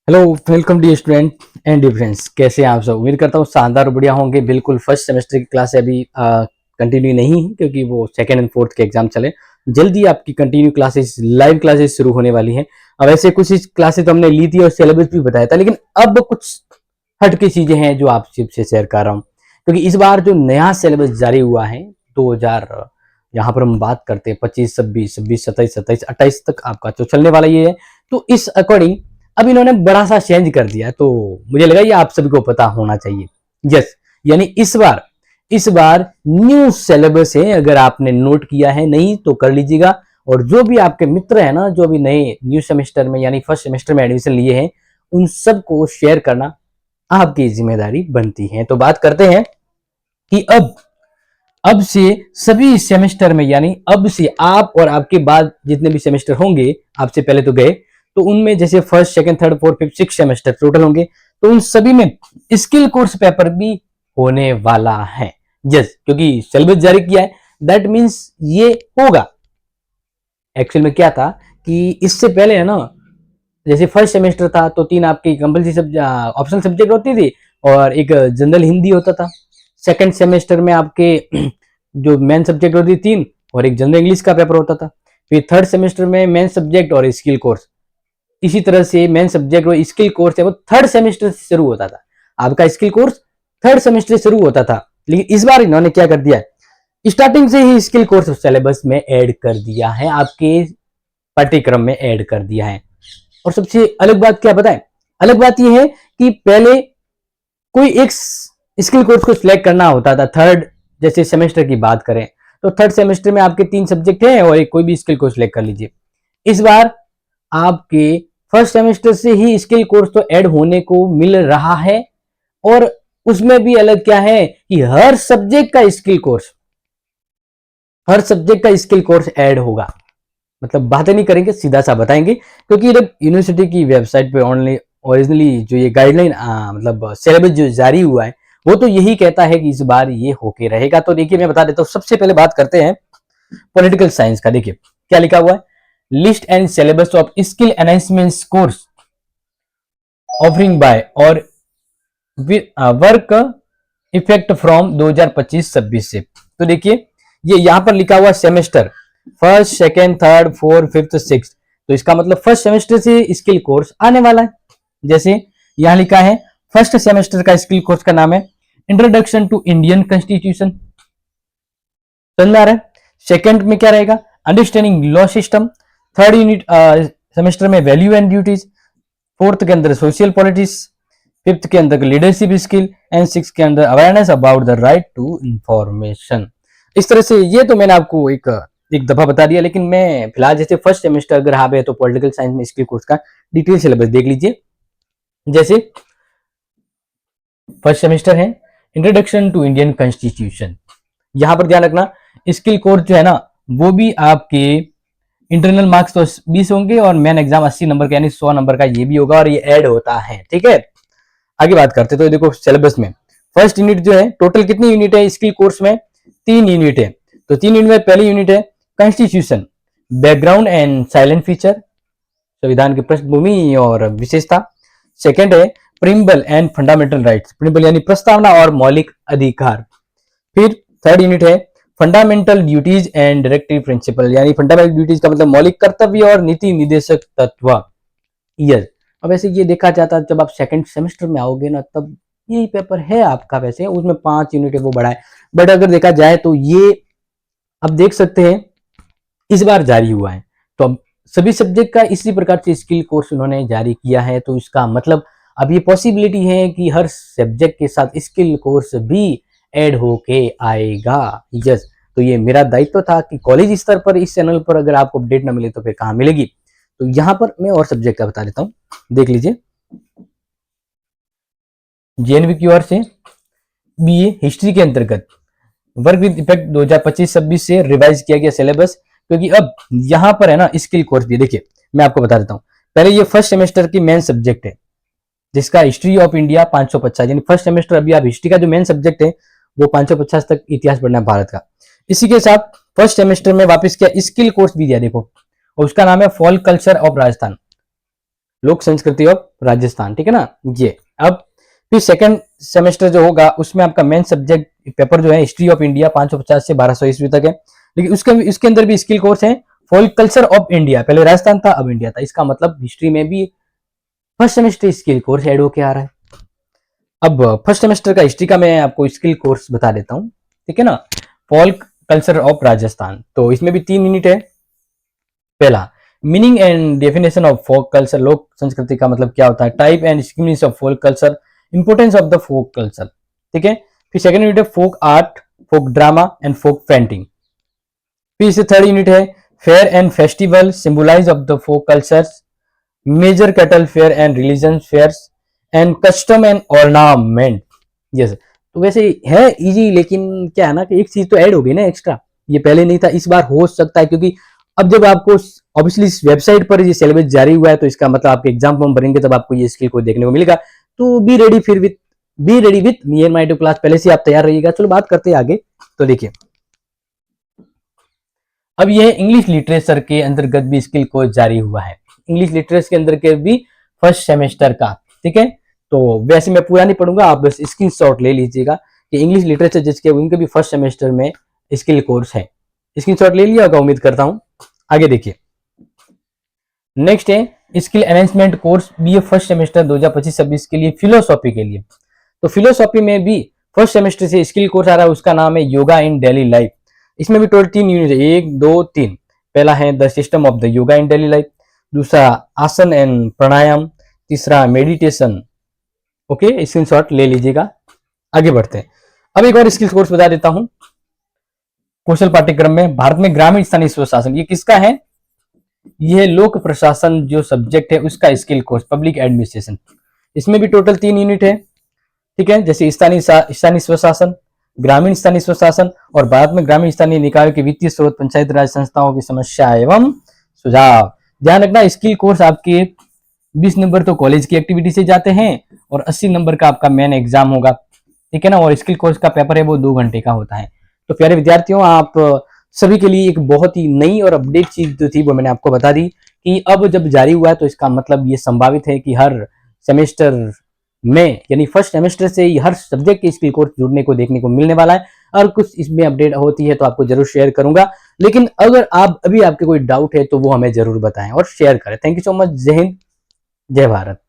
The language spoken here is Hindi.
Hello, welcome dear student and dear friends. कैसे हैं आप सब? उम्मीद करता हूँ शानदार और बढ़िया होंगे। बिल्कुल फर्स्ट सेमेस्टर की क्लास अभी कंटिन्यू नहीं है क्योंकि वो सेकेंड एंड फोर्थ के एग्जाम चले। जल्दी आपकी कंटिन्यू क्लासेस, लाइव क्लासेस शुरू होने वाली हैं। अब ऐसे कुछ क्लासेस तो हमने ली थी और सिलेबस भी बताया था, लेकिन अब कुछ हट की चीजें हैं जो आप सबसे शेयर कर रहा हूँ, क्योंकि इस बार जो नया सिलेबस जारी हुआ है 2000, यहाँ पर हम बात करते हैं 25, 26, 26, 27, 27, 28 तक आपका तो चलने वाला ये है। तो इस अकॉर्डिंग अब इन्होंने बड़ा सा चेंज कर दिया है, तो मुझे लगा ये आप सभी को पता होना चाहिए। यस, यानी इस बार न्यू सिलेबस है। अगर आपने नोट किया है नहीं तो कर लीजिएगा, और जो भी आपके मित्र है ना, जो भी नए न्यू सेमेस्टर में यानी फर्स्ट सेमेस्टर में एडमिशन लिए हैं, उन सबको शेयर करना आपकी जिम्मेदारी बनती है। तो बात करते हैं कि अब से सभी सेमेस्टर में, यानी अब से आप और आपके बाद जितने भी सेमेस्टर होंगे, आपसे पहले तो गए, तो उनमें जैसे first, second, third, fourth, fifth, six semester total होंगे, तो उन सभी में स्किल कोर्स पेपर भी होने वाला है। यस, क्योंकि सिलेबस जारी किया है, दैट मीन्स ये होगा। एक्चुअल में क्या था कि इससे पहले है ना, जैसे फर्स्ट सेमेस्टर था तो 3 आपकी कंपल्सरी ऑप्शनल सब्जेक्ट होती थी और एक जनरल हिंदी होता था। सेकंड सेमेस्टर में आपके जो मेन सब्जेक्ट होती 3 और एक जनरल इंग्लिश का पेपर होता था। फिर थर्ड सेमेस्टर में मेन सब्जेक्ट और स्किल कोर्स। इसी तरह से मेन सब्जेक्ट और स्किल कोर्स है वो थर्ड सेमेस्टर से शुरू होता था। आपका स्किल कोर्स थर्ड सेमेस्टर से शुरू होता था, लेकिन इस बार इन्होंने क्या कर दिया है, स्टार्टिंग से ही स्किल कोर्स सिलेबस में ऐड कर दिया है, आपके पाठ्यक्रम में ऐड कर दिया है। और सबसे अलग बात क्या बताएं, अलग बात यह है कि पहले कोई एक स्किल कोर्स को सिलेक्ट करना होता था। थर्ड जैसे सेमेस्टर की बात करें तो थर्ड सेमेस्टर में आपके 3 सब्जेक्ट हैं और एक कोई भी स्किल कोर्स सिलेक्ट कर लीजिए। इस बार आपके फर्स्ट सेमेस्टर से ही स्किल कोर्स तो ऐड होने को मिल रहा है, और उसमें भी अलग क्या है कि हर सब्जेक्ट का स्किल कोर्स ऐड होगा। मतलब बातें नहीं करेंगे, सीधा सा बताएंगे, क्योंकि यूनिवर्सिटी की वेबसाइट पे ऑनलाइन ओरिजिनली जो ये गाइडलाइन मतलब सिलेबस जो जारी हुआ है, वो तो यही कहता है कि इस बार ये होके रहेगा। तो देखिए मैं बता देता हूँ, सबसे पहले बात करते हैं पॉलिटिकल साइंस का। देखिए क्या लिखा हुआ है, list and syllabus of skill enhancement course offering by or work effect from 2025-26 से। तो देखिए ये यहां पर लिखा हुआ semester first, second, third, fourth, fifth, six, तो इसका मतलब फर्स्ट सेमेस्टर से स्किल कोर्स आने वाला है। जैसे यहां लिखा है फर्स्ट सेमेस्टर का स्किल कोर्स का नाम है इंट्रोडक्शन टू इंडियन कॉन्स्टिट्यूशन, समझ में आ रहा है। सेकेंड में क्या रहेगा, understanding law system. Third unit semester में वैल्यू एंड ड्यूटीज। फोर्थ के अंदर सोशल पॉलिटिक्स। फिफ्थ के अंदर लीडरशिप स्किल एंड सिक्स के अंदर awareness about the right to information. इस तरह से ये तो मैंने आपको एक दफा बता दिया, लेकिन मैं फिलहाल जैसे फर्स्ट सेमेस्टर अगर आप है तो पॉलिटिकल साइंस में स्किल कोर्स का डिटेल सिलेबस देख लीजिए। जैसे फर्स्ट सेमेस्टर है इंट्रोडक्शन टू इंडियन कॉन्स्टिट्यूशन, यहां पर ध्यान रखना स्किल कोर्स जो है ना, वो भी आपके इंटरनल मार्क्स तो 20 होंगे और मेन एग्जाम 80 नंबर का यानी 100 नंबर का ये भी होगा, और ये ऐड होता है। ठीक है, आगे बात करते तो देखो सिलेबस में फर्स्ट यूनिट जो है, टोटल कितनी यूनिट है स्किल कोर्स में, 3 यूनिट है। तो 3 यूनिट में पहली यूनिट है constitution, background and silent feature, संविधान की पृष्ठभूमि और विशेषता। सेकंड है preamble and fundamental rights, preamble यानी प्रस्तावना और मौलिक अधिकार। फिर थर्ड यूनिट है fundamental duties and directive principle, यानी फंडामेंटल ड्यूटीज का मतलब मौलिक कर्तव्य और नीति निर्देशक तत्व। यस, अब ऐसे ये देखा जाता है जब आप सेकंड सेमेस्टर में आओगे ना, तब यही पेपर है आपका। वैसे उसमें 5 यूनिट है वो बड़ा है, बट अगर देखा जाए तो ये अब देख सकते हैं इस बार जारी हुआ है। तो अब सभी सब्जेक्ट का इसी प्रकार से स्किल कोर्स उन्होंने जारी किया है, तो इसका मतलब अब ये पॉसिबिलिटी है कि हर सब्जेक्ट के साथ स्किल कोर्स भी ऐड होके आएगा। यस, तो ये मेरा दायित्व था कि कॉलेज स्तर पर इस चैनल पर अगर आपको अपडेट ना मिले तो फिर कहाँ मिलेगी। तो यहाँ पर मैं और सब्जेक्ट का बता देता हूँ, देख लीजिए। जेएनवी की ओर से बीए हिस्ट्री के अंतर्गत वर्क विद इफेक्ट 2025-26 से रिवाइज किया गया सिलेबस, क्योंकि अब यहाँ पर है ना स्किल कोर्स भी। देखिए मैं आपको बता देता हूँ, पहले ये फर्स्ट सेमेस्टर की मेन सब्जेक्ट है जिसका हिस्ट्री ऑफ इंडिया 550, यानी फर्स्ट सेमेस्टर अभी आप हिस्ट्री का जो मेन सब्जेक्ट है वो 550 तक इतिहास पढ़ना है भारत का। इसी के साथ फर्स्ट सेमेस्टर में वापस किया स्किल कोर्स भी दिया, देखो, और उसका नाम है फॉल कल्चर ऑफ राजस्थान। लोक संस्कृति ऑफ राजस्थान, ठीक है ना। ये अब फिर सेकंड सेमेस्टर जो होगा उसमें आपका मेन सब्जेक्ट पेपर जो है हिस्ट्री ऑफ इंडिया 550 से 1200 ईस्वी तक है। लेकिन उसके अंदर भी स्किल कोर्स है फोल्क कल्चर ऑफ इंडिया, पहले राजस्थान था अब इंडिया था, इसका मतलब हिस्ट्री में भी first semester skill course add होके आ रहा है। अब फर्स्ट सेमेस्टर का हिस्ट्री का मैं आपको स्किल कोर्स बता देता हूँ, ठीक है ना। फोल्क कल्चर ऑफ राजस्थान, तो इसमें भी 3 यूनिट है। पहला meaning and definition of folk culture, लोक संस्कृति का मतलब क्या होता है, type and significance of folk culture, importance of the folk culture, ठीक है। फिर सेकंड यूनिट है folk art, folk drama and folk painting. फिर इससे थर्ड यूनिट है fair and festival, symbolise of the folk cultures, major cattle fair and religion fairs and custom and ornament. Yes, तो वैसे है इजी, लेकिन क्या है ना कि एक चीज तो ऐड हो गई ना एक्स्ट्रा, ये पहले नहीं था, इस बार हो सकता है, क्योंकि अब जब आपको ऑब्वियसली इस वेबसाइट पर ये सिलेबस जारी हुआ है तो इसका मतलब आपके एग्जाम फॉर्म भरेंगे तब आपको ये स्किल को देखने को मिलेगा। तो be ready with me and my to class, पहले से आप तैयार रहिएगा। चलो बात करते हैं आगे। तो देखिए अब ये इंग्लिश लिटरेचर के अंतर्गत भी स्किल कोर्स जारी हुआ है, इंग्लिश लिटरेचर के अंदर के भी फर्स्ट सेमेस्टर का, ठीक है। तो वैसे मैं पूरा नहीं पढ़ूंगा, आप बस स्क्रीनशॉट ले लीजिएगा कि इंग्लिश लिटरेचर जिसके उनके भी फर्स्ट सेमेस्टर में स्किल कोर्स है। स्क्रीनशॉट ले लिया होगा उम्मीद करता हूं। आगे देखिए नेक्स्ट है skill enhancement course BA first semester 2025-26 के लिए फिलोसॉफी के लिए। तो फिलोसॉफी में भी फर्स्ट सेमेस्टर से स्किल कोर्स आ रहा है, उसका नाम है योगा इन डेली लाइफ। इसमें भी टोटल 3 यूनिट है, 1 2 3। पहला है the system of the yoga in daily life, दूसरा आसन एंड प्राणायाम, तीसरा मेडिटेशन। ओके, स्क्रीनशॉट ले लीजिएगा। आगे बढ़ते हैं। अब एक और स्किल कोर्स बता देता हूं कौशल पाठ्यक्रम में, भारत में ग्रामीण स्थानीय स्वशासन, ये किसका है, यह लोक प्रशासन जो सब्जेक्ट है उसका स्किल कोर्स, पब्लिक एडमिनिस्ट्रेशन। इसमें भी टोटल 3 यूनिट है, ठीक है, जैसे स्थानीय स्वशासन, ग्रामीण स्थानीय स्वशासन और भारत में ग्रामीण स्थानीय निकायों के वित्तीय स्रोत, पंचायत राज संस्थाओं की समस्या एवं सुझाव। ध्यान रखना स्किल कोर्स आपके 20 नंबर तो कॉलेज की एक्टिविटी से जाते हैं और 80 नंबर का आपका मेन एग्जाम होगा, ठीक है ना। और स्किल कोर्स का पेपर है वो 2 घंटे का होता है। तो प्यारे विद्यार्थियों, आप सभी के लिए एक बहुत ही नई और अपडेट चीज जो थी वो मैंने आपको बता दी कि अब जब जारी हुआ है तो इसका मतलब ये संभावित है कि हर सेमेस्टर में यानी फर्स्ट सेमेस्टर से ही हर सब्जेक्ट के स्किल कोर्स जुड़ने को देखने को मिलने वाला है। और कुछ इसमें अपडेट होती है तो आपको जरूर शेयर करूंगा, लेकिन अगर आप अभी आपके कोई डाउट है तो वो हमें जरूर बताएं और शेयर करें। Thank you so much. जय हिंद, जय भारत।